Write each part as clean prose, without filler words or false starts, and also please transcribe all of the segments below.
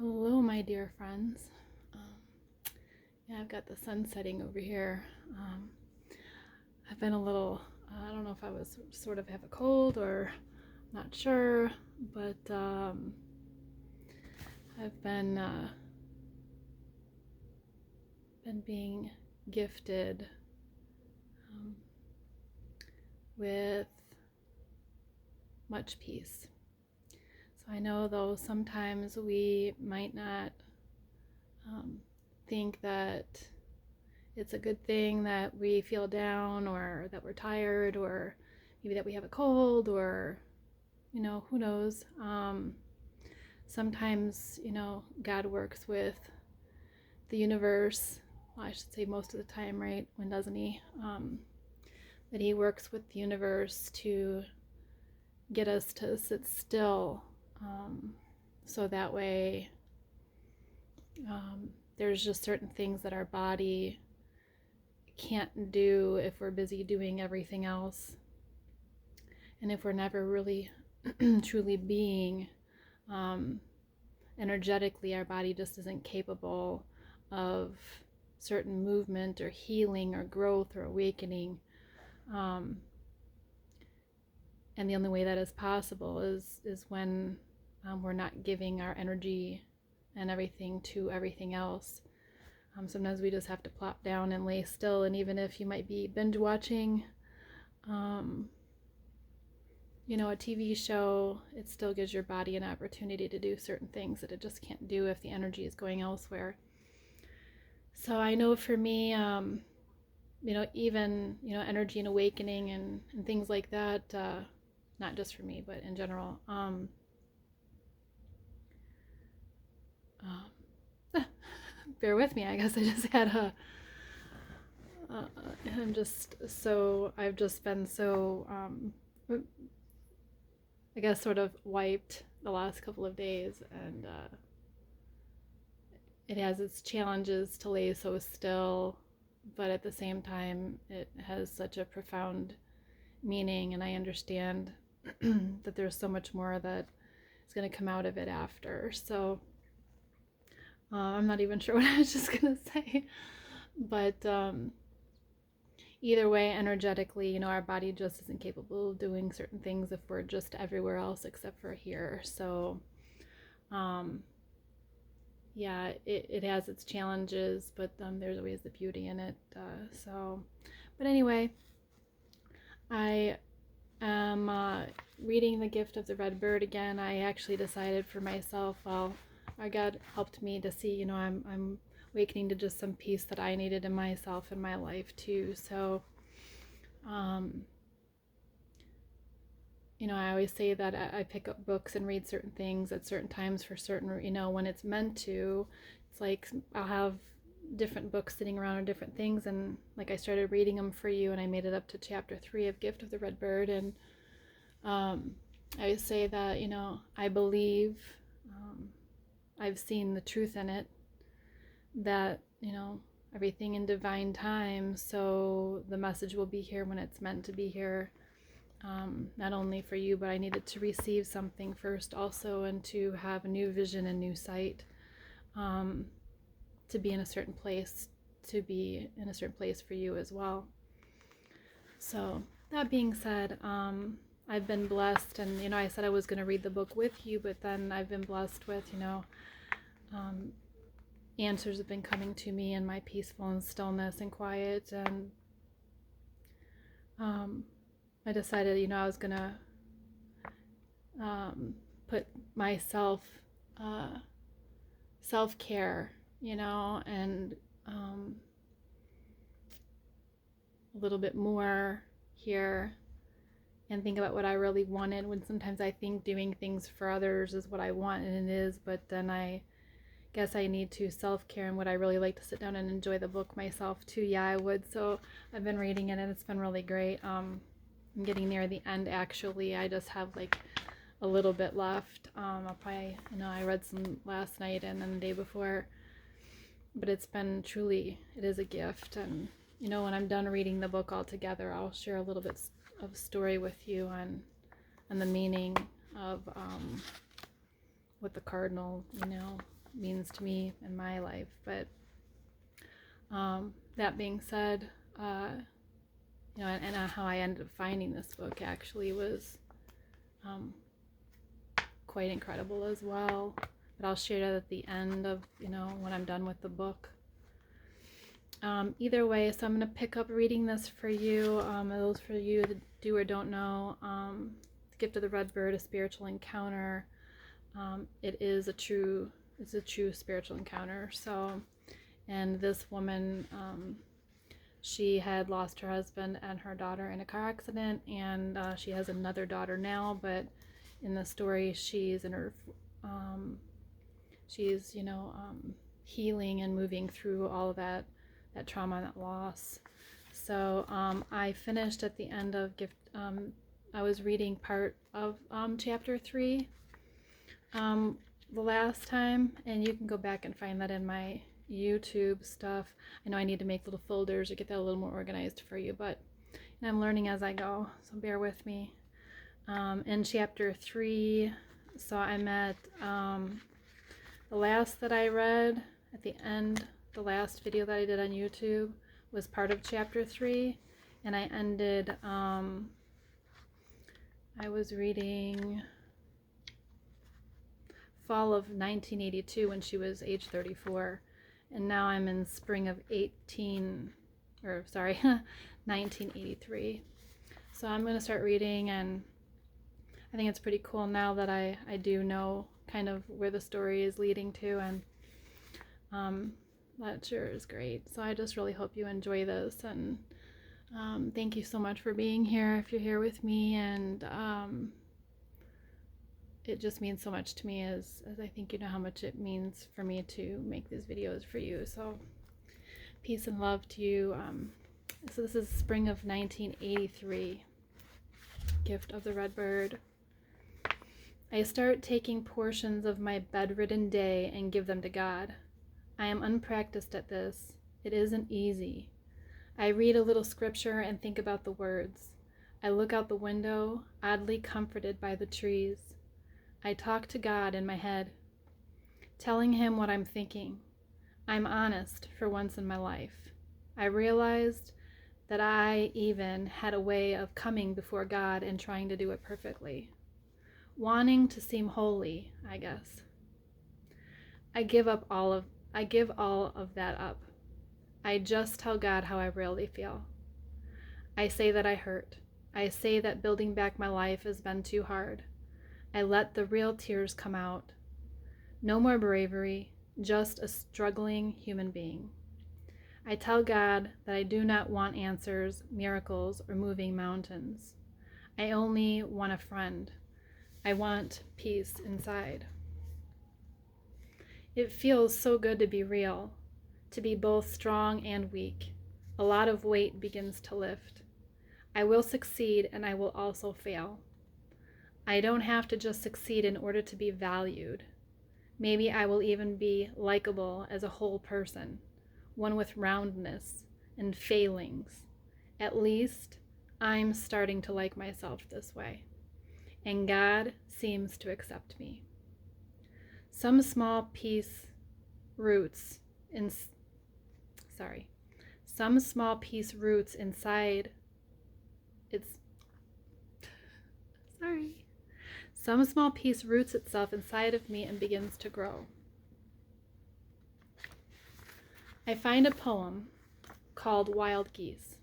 Hello, my dear friends. Yeah, I've got the sun setting over here. I've been a little, I don't know if I was sort of have a cold or not sure, but I've been being gifted with much peace. So I know, though, sometimes we might not think that it's a good thing that we feel down or that we're tired or maybe that we have a cold or, who knows. Sometimes, God works with the universe. Well, I should say most of the time, right? When doesn't he? That he works with the universe to get us to sit still. So that way, there's just certain things that our body can't do if we're busy doing everything else. And if we're never really truly being, energetically, our body just isn't capable of certain movement or healing or growth or awakening. And the only way that is possible is when we're not giving our energy and everything to everything else. Sometimes we just have to plop down and lay still, and even if you might be binge watching a TV show, it still gives your body an opportunity to do certain things that it just can't do if the energy is going elsewhere. So I know for me, even energy and awakening and things like that, not just for me but in general, bear with me. I guess I just had I've just been so I guess sort of wiped the last couple of days, and it has its challenges to lay so still, but at the same time it has such a profound meaning, and I understand that there's so much more that is going to come out of it after. So I'm not even sure what I was just going to say, but either way, energetically, our body just isn't capable of doing certain things if we're just everywhere else except for here. So yeah, it has its challenges, but there's always the beauty in it. But anyway, I am reading The Gift of the Red Bird again. I actually decided for myself, well, our God helped me to see, I'm awakening to just some peace that I needed in myself and my life too. So, I always say that I pick up books and read certain things at certain times for certain, when it's meant to. It's like I'll have different books sitting around or different things, and like I started reading them for you, and I made it up to chapter 3 of Gift of the Red Bird, and I always say that, I believe, I've seen the truth in it, that, everything in divine time, so the message will be here when it's meant to be here. Not only for you, but I needed to receive something first also, and to have a new vision and new sight, to be in a certain place, for you as well. So that being said, I've been blessed, and I said I was going to read the book with you, but then I've been blessed with answers have been coming to me in my peaceful and stillness and quiet, and I decided I was gonna put myself self-care, and a little bit more here, and think about what I really wanted, when sometimes I think doing things for others is what I want, and it is, but then I guess I need to self-care, and would I really like to sit down and enjoy the book myself too? Yeah, I would. So I've been reading it, and it's been really great. I'm getting near the end, actually. I just have like a little bit left. I'll probably, I read some last night and then the day before, but it's been truly, it is a gift. And when I'm done reading the book altogether, I'll share a little bit of story with you on the meaning of what the cardinal, means to me in my life. But that being said, and how I ended up finding this book actually was quite incredible as well. But I'll share that at the end of, when I'm done with the book. Either way, so I'm going to pick up reading this for you. Those for you that do or don't know, The Gift of the Red Bird, A Spiritual Encounter. It's a true spiritual encounter. So, and this woman, she had lost her husband and her daughter in a car accident, and she has another daughter now, but in the story she's in her healing and moving through all of that trauma and that loss. So I finished at the end of I was reading part of chapter 3 the last time, and you can go back and find that in my YouTube stuff. I know I need to make little folders to get that a little more organized for you, but I'm learning as I go, so bear with me. In chapter 3, so I'm at the last that I read at the end. The last video that I did on YouTube was part of chapter 3, and I ended, I was reading fall of 1982 when she was age 34, and now I'm in spring of 1983. So I'm going to start reading, and I think it's pretty cool now that I do know kind of where the story is leading to, and that sure is great. So I just really hope you enjoy this, and thank you so much for being here if you're here with me, and it just means so much to me, as I think you know how much it means for me to make these videos for you. So peace and love to you. So this is spring of 1983, Gift of the Red Bird. I start taking portions of my bedridden day and give them to God. I am unpracticed at this. It isn't easy. I read a little scripture and think about the words. I look out the window, oddly comforted by the trees. I talk to God in my head, telling him what I'm thinking. I'm honest for once in my life. I realized that I even had a way of coming before God and trying to do it perfectly. Wanting to seem holy, I guess. I give all of that up. I just tell God how I really feel. I say that I hurt. I say that building back my life has been too hard. I let the real tears come out. No more bravery, just a struggling human being. I tell God that I do not want answers, miracles, or moving mountains. I only want a friend. I want peace inside. It feels so good to be real, to be both strong and weak. A lot of weight begins to lift. I will succeed, and I will also fail. I don't have to just succeed in order to be valued. Maybe I will even be likable as a whole person, one with roundness and failings. At least I'm starting to like myself this way, and God seems to accept me. Some small peace roots inside itself inside of me and begins to grow. I find a poem called Wild Geese.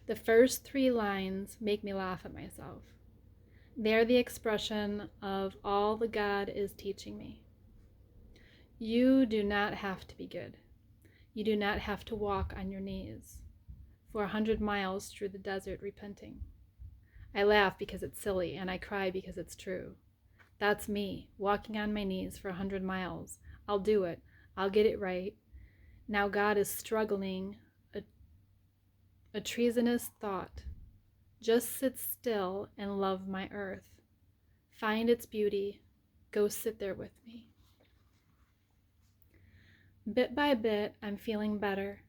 The first 3 lines make me laugh at myself. They're the expression of all the God is teaching me. You do not have to be good. You do not have to walk on your knees for 100 miles through the desert repenting. I laugh because it's silly, and I cry because it's true. That's me, walking on my knees for 100 miles. I'll do it. I'll get it right. Now God is struggling, a treasonous thought. Just sit still and love my earth. Find its beauty. Go sit there with me. Bit by bit, I'm feeling better.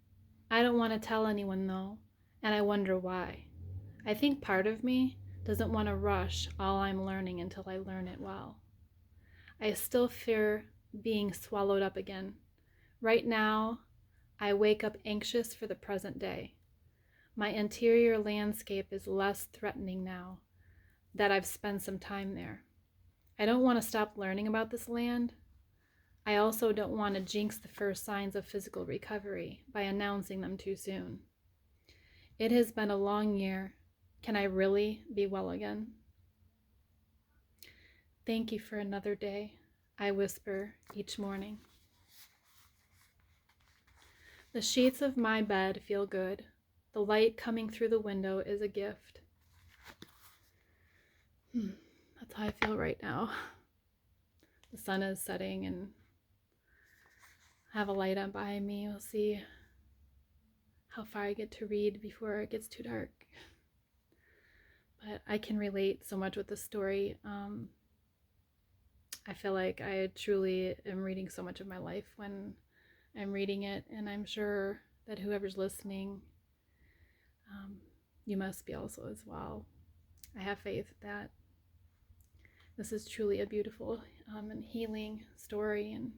I don't want to tell anyone though, and I wonder why. I think part of me doesn't want to rush all I'm learning until I learn it well. I still fear being swallowed up again. Right now, I wake up anxious for the present day. My interior landscape is less threatening now that I've spent some time there. I don't want to stop learning about this land. I also don't want to jinx the first signs of physical recovery by announcing them too soon. It has been a long year. Can I really be well again? Thank you for another day, I whisper each morning. The sheets of my bed feel good. The light coming through the window is a gift. That's how I feel right now. The sun is setting and I have a light on behind me. We'll see how far I get to read before it gets too dark. But I can relate so much with this story. I feel like I truly am reading so much of my life when I'm reading it, and I'm sure that whoever's listening, you must be also as well. I have faith that this is truly a beautiful and healing story, and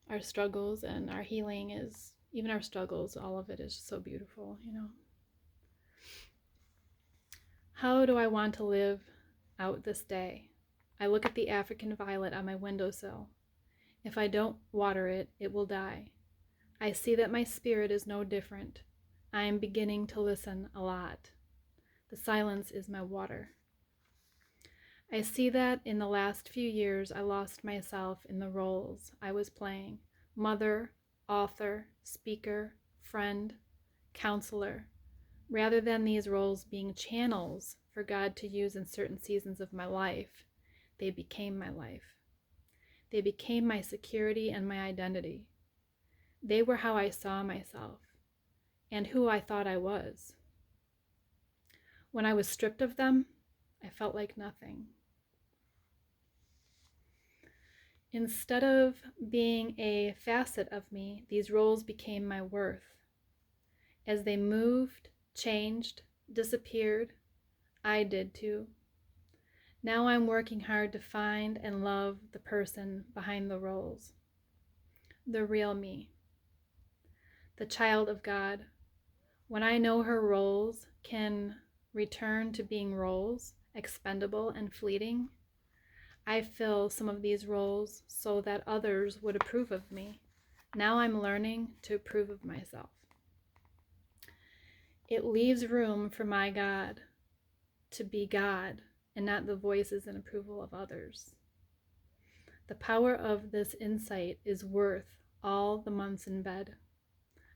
our struggles and our healing is, even our struggles, all of it is just so beautiful, you know. How do I want to live out this day? I look at the African violet on my windowsill. If I don't water it, it will die. I see that my spirit is no different. I am beginning to listen a lot. The silence is my water. I see that in the last few years I lost myself in the roles I was playing: mother, author, speaker, friend, counselor, rather than these roles being channels for God to use in certain seasons of my life. They became my life. They became my security and my identity. They were how I saw myself and who I thought I was. When I was stripped of them, I felt like nothing. Instead of being a facet of me, these roles became my worth. As they moved, changed, disappeared, I did too. Now I'm working hard to find and love the person behind the roles, the real me, the child of God. When I know her roles can return to being roles, expendable and fleeting, I fill some of these roles so that others would approve of me. Now I'm learning to approve of myself. It leaves room for my God to be God and not the voices and approval of others. The power of this insight is worth all the months in bed.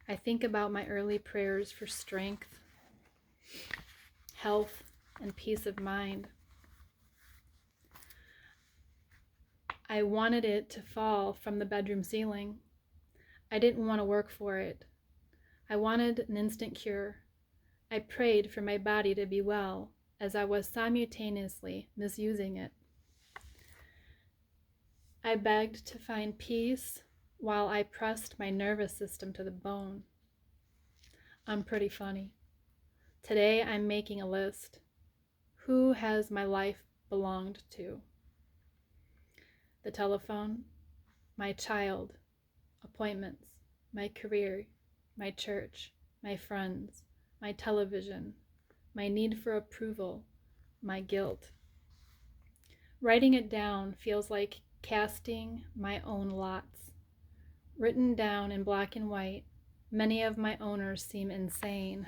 I think about my early prayers for strength, health, and peace of mind. I wanted it to fall from the bedroom ceiling. I didn't want to work for it. I wanted an instant cure. I prayed for my body to be well, as I was simultaneously misusing it. I begged to find peace while I pressed my nervous system to the bone. I'm pretty funny. Today I'm making a list. Who has my life belonged to? The telephone, my child, appointments, my career, my church, my friends, my television, my need for approval, my guilt. Writing it down feels like casting my own lots. Written down in black and white, many of my owners seem insane.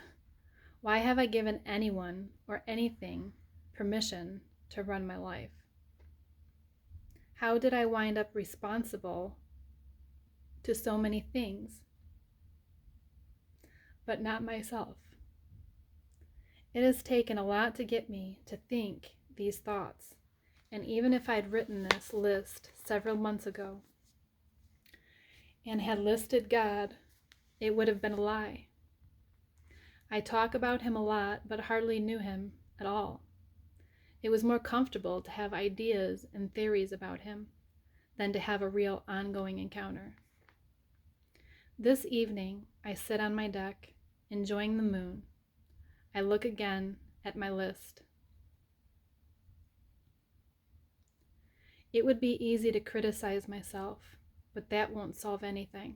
Why have I given anyone or anything permission to run my life? How did I wind up responsible to so many things, but not myself? It has taken a lot to get me to think these thoughts, and even if I'd written this list several months ago and had listed God, it would have been a lie. I talk about him a lot, but hardly knew him at all. It was more comfortable to have ideas and theories about him than to have a real ongoing encounter. This evening, I sit on my deck, enjoying the moon. I look again at my list. It would be easy to criticize myself, but that won't solve anything.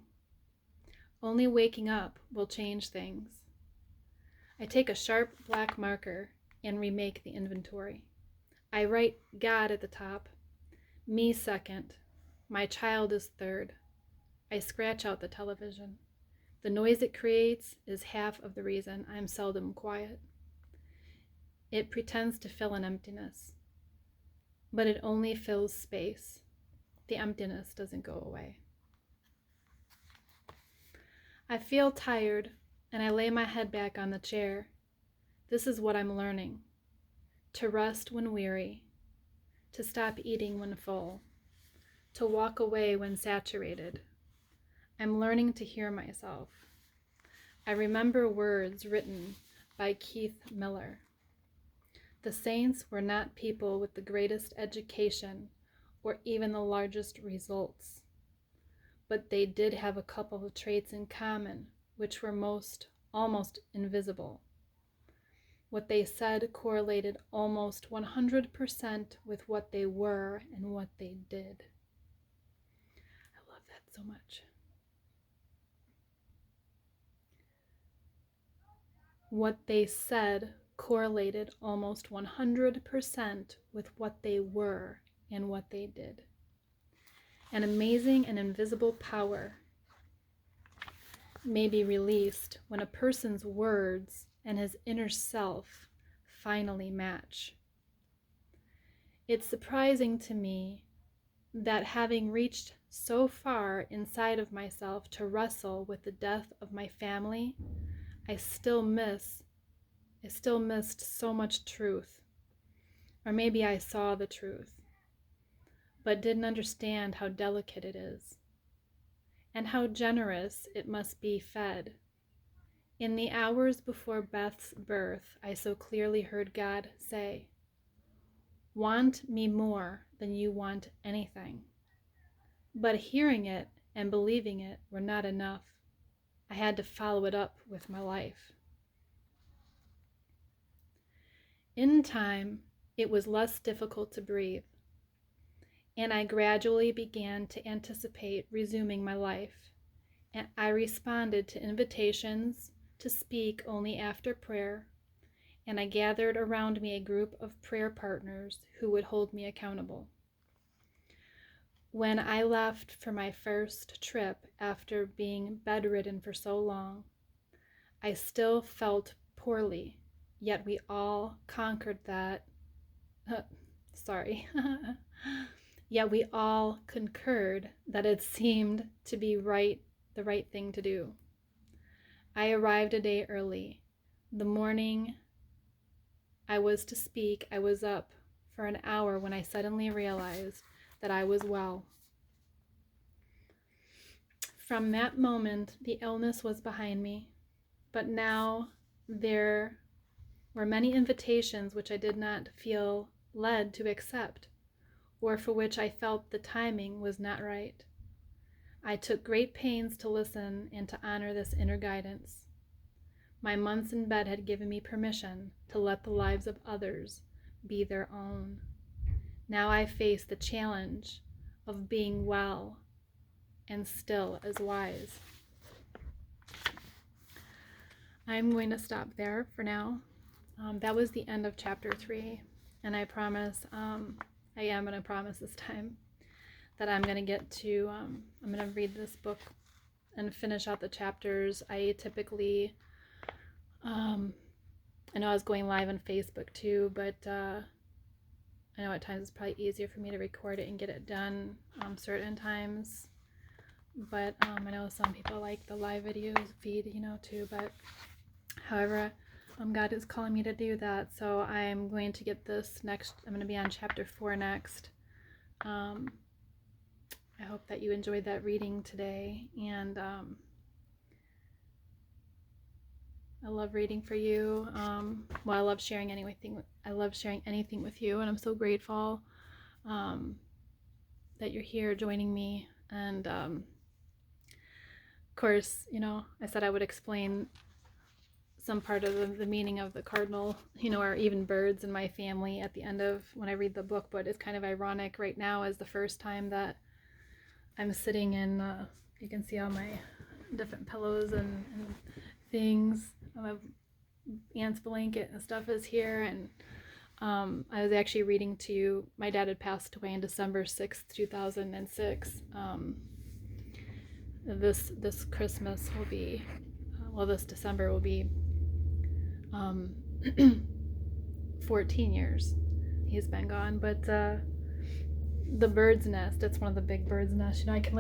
Only waking up will change things. I take a sharp black marker and remake the inventory. I write God at the top, me second, my child is third. I scratch out the television. The noise it creates is half of the reason I'm seldom quiet. It pretends to fill an emptiness, but it only fills space. The emptiness doesn't go away. I feel tired, and I lay my head back on the chair. This is what I'm learning: to rest when weary, to stop eating when full, to walk away when saturated. I'm learning to hear myself. I remember words written by Keith Miller. The saints were not people with the greatest education or even the largest results, but they did have a couple of traits in common which were almost invisible. What they said correlated almost 100% with what they were and what they did. I love that so much. What they said correlated almost 100% with what they were and what they did. An amazing and invisible power may be released when a person's words and his inner self finally match. It's surprising to me that having reached so far inside of myself to wrestle with the death of my family, I still missed so much truth. Or maybe I saw the truth, but didn't understand how delicate it is, and how generous it must be fed. In the hours before Beth's birth, I so clearly heard God say, "Want me more than you want anything." But hearing it and believing it were not enough. I had to follow it up with my life. In time, it was less difficult to breathe, and I gradually began to anticipate resuming my life, and I responded to invitations to speak only after prayer, and I gathered around me a group of prayer partners who would hold me accountable. When I left for my first trip after being bedridden for so long, I still felt poorly, yet we all conquered that. Yet we all concurred that it seemed to be the right thing to do. I arrived a day early. The morning I was to speak, I was up for an hour when I suddenly realized that I was well. From that moment, the illness was behind me, but now there were many invitations which I did not feel led to accept, or for which I felt the timing was not right. I took great pains to listen and to honor this inner guidance. My months in bed had given me permission to let the lives of others be their own. Now I face the challenge of being well and still as wise. I'm going to stop there for now. That was the end of chapter 3, and I promise, I am going to promise this time that I'm going to get to, I'm going to read this book and finish out the chapters. I typically, I know I was going live on Facebook too, but I know at times it's probably easier for me to record it and get it done certain times. But I know some people like the live videos feed, too. But however, God is calling me to do that. So I'm going to get this next. I'm going to be on chapter 4 next. I hope that you enjoyed that reading today. And I love reading for you. I love sharing anything. I love sharing anything with you, and I'm so grateful that you're here joining me. And of course, I said I would explain some part of the meaning of the cardinal, you know, or even birds in my family at the end of when I read the book. But it's kind of ironic right now is the first time that I'm sitting in, you can see all my different pillows and things. My aunt's blanket and stuff is here, and I was actually reading to you. My dad had passed away on December 6th, 2006. This Christmas will be, this December will be 14 years he's been gone. But the bird's nest, it's one of the big bird's nests, you know, I can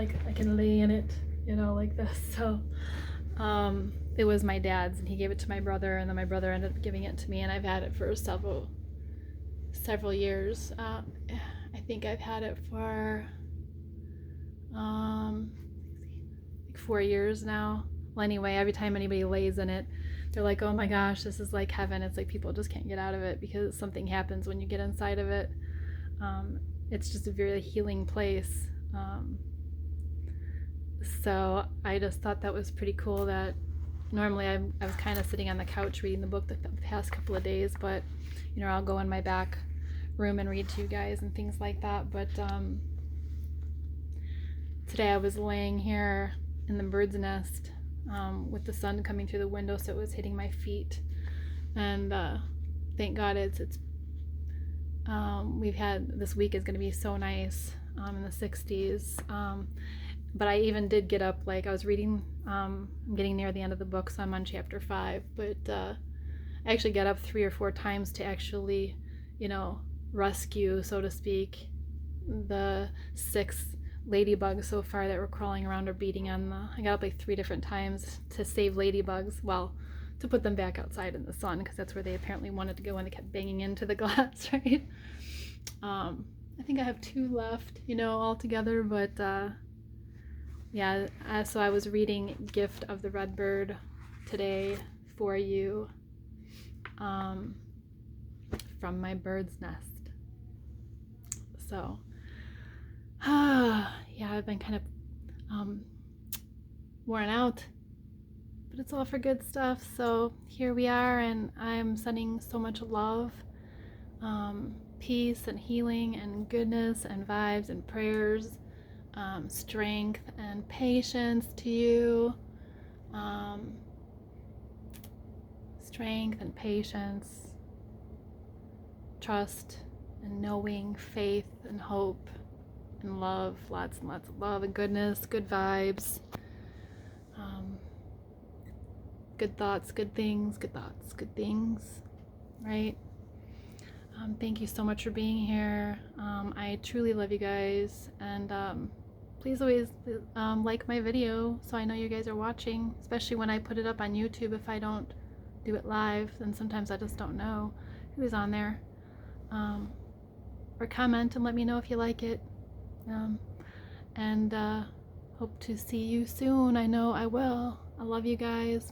lay in it, you know, like this. So it was my dad's, and he gave it to my brother, and then my brother ended up giving it to me, and I've had it for several years. I think I've had it for like 4 years now. Well, anyway, every time anybody lays in it, they're like, oh my gosh, this is like heaven. It's like people just can't get out of it because something happens when you get inside of it. It's just a very healing place. So I just thought that was pretty cool that normally I was kind of sitting on the couch reading the book the past couple of days, but you know, I'll go in my back room and read to you guys and things like that. But today I was laying here in the bird's nest with the sun coming through the window, so it was hitting my feet, and thank God we've had, this week is going to be so nice, in the 60s. But I even did get up, like I was reading, I'm getting near the end of the book, so I'm on chapter 5, but I actually got up 3 or 4 times to actually, you know, rescue, so to speak, the 6 ladybugs so far that were crawling around or beating on I got up like 3 different times to save ladybugs, well, to put them back outside in the sun, because that's where they apparently wanted to go, and they kept banging into the glass, right? I think I have 2 left, you know, altogether, but yeah, so I was reading Gift of the Red Bird today for you, from my bird's nest. So, yeah, I've been kind of worn out, but it's all for good stuff. So here we are, and I'm sending so much love, peace and healing and goodness and vibes and prayers, strength and patience to you. Strength and patience, trust and knowing, faith and hope and love, lots and lots of love and goodness, good vibes, good thoughts, good things, right? Thank you so much for being here. I truly love you guys, and please always like my video so I know you guys are watching, especially when I put it up on YouTube. If I don't do it live, then sometimes I just don't know who's on there. Or comment and let me know if you like it. And hope to see you soon. I know I will. I love you guys.